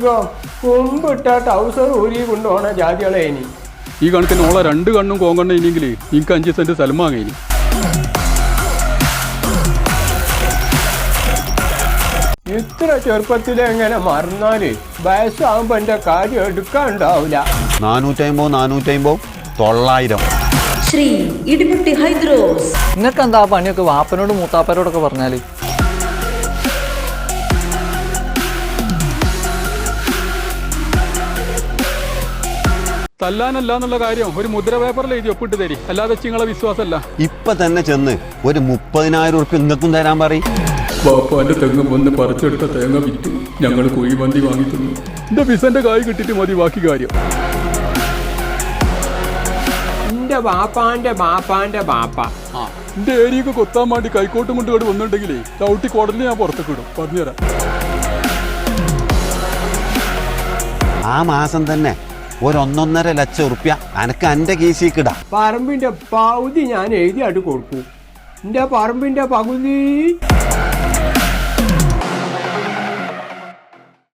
അധികം മുമ്പിട്ട ടൗസർ ഊരി കൊണ്ടുപോണ ജാതികളെ ഇനി ഈ കണക്കിന് ഓളെ 2 കണ്ണും കോങ്കണ്ണ ഇനിയെങ്കിൽ എനിക്ക് 5 സെന്റ് സ്ഥലം വാങ്ങി. ഇത്ര ചെറുപ്പത്തിലെങ്ങനെ മറന്നാല് വയസ്സാകുമ്പോ എന്റെ കാര്യം എടുക്കാണ്ടാവില്ല. 450 900 ശ്രീ ഇടിമുട്ടി ഹൈദ്രോസ്. നിങ്ങൾക്ക് എന്താ പണിയൊക്കെ വാപ്പനോടും മൂത്താപ്പനോടൊക്കെ പറഞ്ഞാല്? തല്ലാനല്ല എന്നുള്ള കാര്യം ഒരു മുദ്ര പേപ്പറിൽ എഴുതി ഒപ്പിട്ട് തരി, അല്ലാതെ നിങ്ങളെ വിശ്വാസമല്ല. ഇപ്പൊ തന്നെ ചെന്ന് ഒരു 30,000 ഉറുപ്പ്യ നിങ്ങൾക്കും തരാൻ പറയും. ബാപ്പാന്റെ തെങ്ങ് വന്ന് പറിച്ചെടുത്ത തേങ്ങ വിറ്റ് ഞങ്ങൾ കുഴിമന്തി വാങ്ങി തിന്നു. എന്റെ പിസന്റെ കായ് കിട്ടിട്ട് മതി ബാക്കി കാര്യം. എന്റെ ബാപ്പാന്റെ ബാപ്പ എന്റെ ഏരിയൊക്കെ കൊത്താൻ വേണ്ടി കൈക്കോട്ടും കൊണ്ട് ഇവിടെ വന്നിട്ടുണ്ടെങ്കിലേ ചവിട്ടി കോടലിന് ഞാൻ പുറത്തേക്ക് ഇടും. പറഞ്ഞുതരാം. ആ മാസം തന്നെ ഒരു 1.5 ലക്ഷം ഉറുപ്പ്യ അനക്ക് എന്റെ കേസിക്കിടാം. പറമ്പിന്റെ പകുതി ഞാൻ എഴുതിയായിട്ട് കൊടുക്കും. എന്റെ പറമ്പിന്റെ പകുതി